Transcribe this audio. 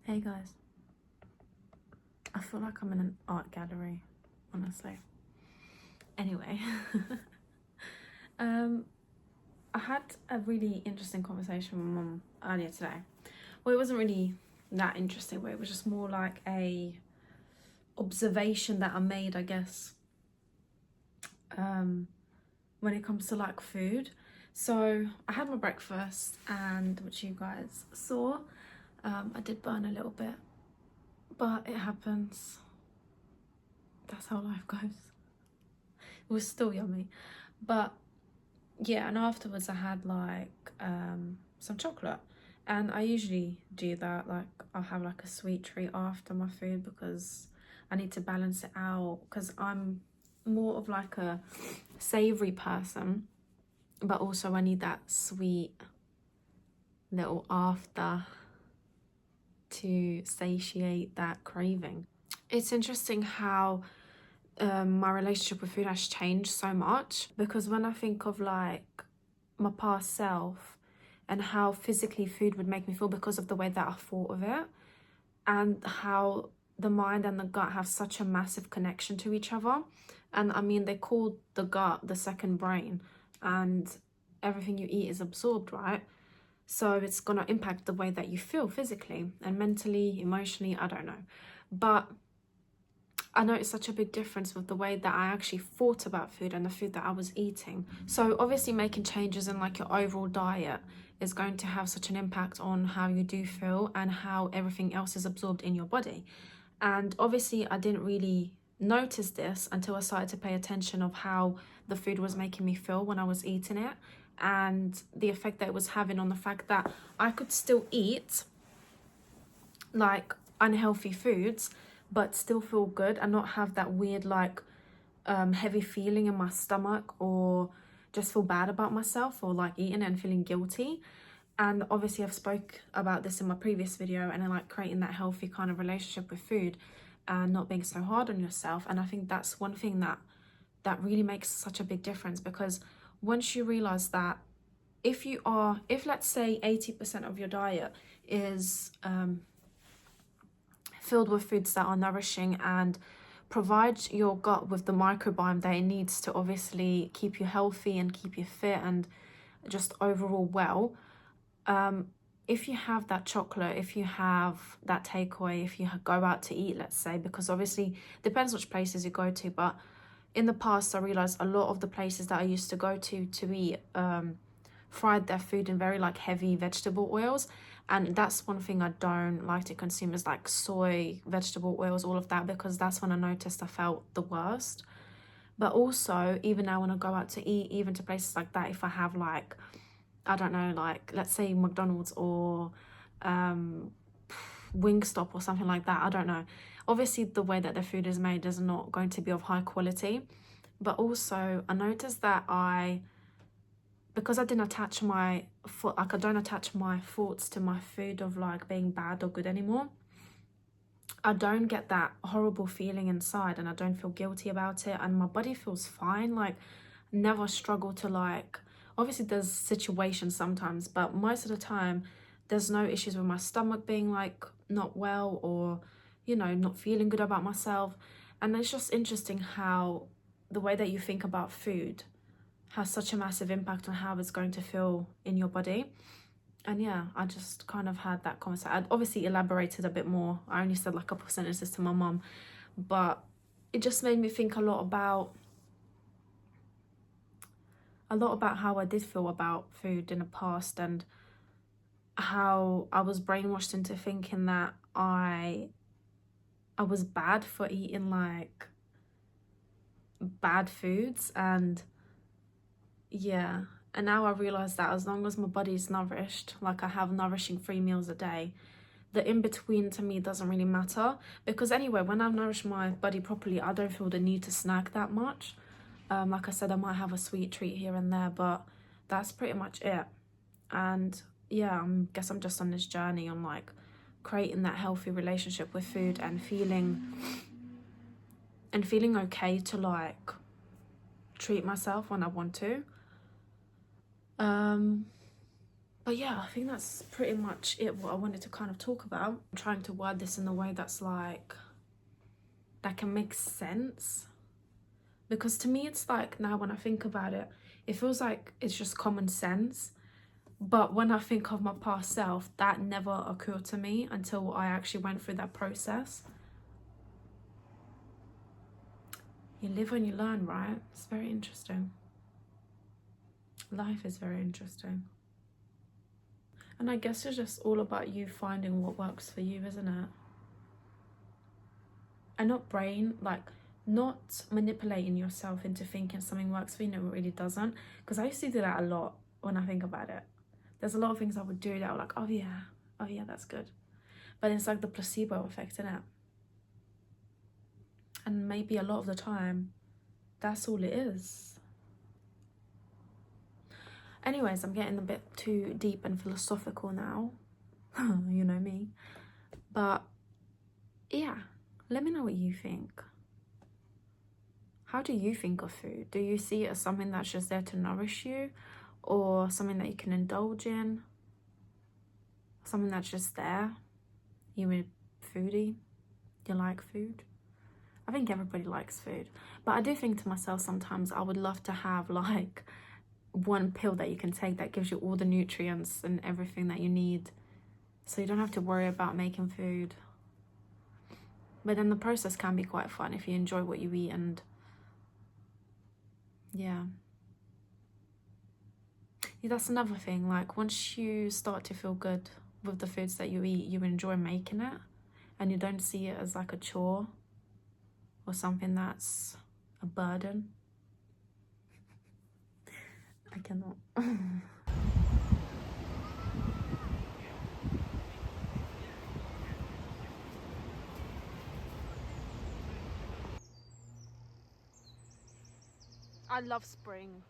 Hey guys, I feel like I'm in an art gallery, honestly. Anyway, I had a really interesting conversation with my mum earlier today. Well, it wasn't really that interesting, but it was just more like a observation that I made, I guess, when it comes to like food. So I had my breakfast, and which you guys saw, I did burn a little bit, but it happens. That's how life goes. It was still yummy, but yeah. And afterwards I had like some chocolate, and I usually do that, like I'll have like a sweet treat after my food because I need to balance it out, because I'm more of like a savory person, but also I need that sweet little after to satiate that craving. It's interesting how my relationship with food has changed so much, because when I think of like my past self and how physically food would make me feel because of the way that I thought of it, and how the mind and the gut have such a massive connection to each other. And I mean, they call the gut the second brain, and everything you eat is absorbed, right? So it's gonna impact the way that you feel physically and mentally, emotionally, I don't know. But I noticed such a big difference with the way that I actually thought about food and the food that I was eating. So obviously making changes in like your overall diet is going to have such an impact on how you do feel and how everything else is absorbed in your body. And obviously I didn't really notice this until I started to pay attention of how the food was making me feel when I was eating it, and the effect that it was having on the fact that I could still eat like unhealthy foods but still feel good and not have that weird like heavy feeling in my stomach, or just feel bad about myself or like eating it and feeling guilty. And obviously I've spoke about this in my previous video, and I like creating that healthy kind of relationship with food and not being so hard on yourself. And I think that's one thing that really makes such a big difference, because once you realize that if let's say 80% of your diet is filled with foods that are nourishing and provide your gut with the microbiome that it needs to obviously keep you healthy and keep you fit and just overall well, if you have that chocolate, if you have that takeaway, if you go out to eat, let's say, because obviously depends which places you go to, but in the past I realized a lot of the places that I used to go to eat fried their food in very like heavy vegetable oils, and that's one thing I don't like to consume, is like soy, vegetable oils, all of that, because that's when I noticed I felt the worst. But also even now when I go out to eat, even to places like that, if I have like, I don't know, like let's say McDonald's or Wingstop or something like that, I don't know, obviously the way that the food is made is not going to be of high quality. But also I noticed that because I didn't attach my like I don't attach my thoughts to my food of like being bad or good anymore, I don't get that horrible feeling inside, and I don't feel guilty about it, and my body feels fine. Like never struggle to like, obviously there's situations sometimes, but most of the time there's no issues with my stomach being like not well, or not feeling good about myself. And it's just interesting how the way that you think about food has such a massive impact on how it's going to feel in your body. And yeah, I just kind of had that conversation. I'd obviously elaborated a bit more. I only said like a couple sentences to my mum, but it just made me think a lot about how I did feel about food in the past, and how I was brainwashed into thinking that I was bad for eating like bad foods. And yeah, and now I realize that as long as my body's nourished, like I have nourishing 3 meals a day, the in-between to me doesn't really matter. Because anyway, when I've nourished my body properly, I don't feel the need to snack that much. Like I said, I might have a sweet treat here and there, but that's pretty much it. And yeah, I guess I'm just on this journey on like creating that healthy relationship with food, and feeling okay to like treat myself when I want to. But yeah, I think that's pretty much it, what I wanted to kind of talk about. I'm trying to word this in a way that's like, that can make sense. Because to me, it's like, now when I think about it, it feels like it's just common sense. But when I think of my past self, that never occurred to me until I actually went through that process. You live and you learn, right? It's very interesting. Life is very interesting. And I guess it's just all about you finding what works for you, isn't it? And not manipulating yourself into thinking something works for you, no, it really doesn't. Because I used to do that a lot when I think about it. There's a lot of things I would do that were like, oh yeah, that's good. But it's like the placebo effect, isn't it? And maybe a lot of the time, that's all it is. Anyways, I'm getting a bit too deep and philosophical now. You know me. But yeah, let me know what you think. How do you think of food? Do you see it as something that's just there to nourish you, or something that you can indulge in? Something that's just there? You a foodie? You like food? I think everybody likes food. But I do think to myself sometimes I would love to have like one pill that you can take that gives you all the nutrients and everything that you need, so you don't have to worry about making food. But then the process can be quite fun if you enjoy what you eat. And yeah, that's another thing. Like, once you start to feel good with the foods that you eat, you enjoy making it, and you don't see it as like a chore or something that's a burden. I cannot. I love spring.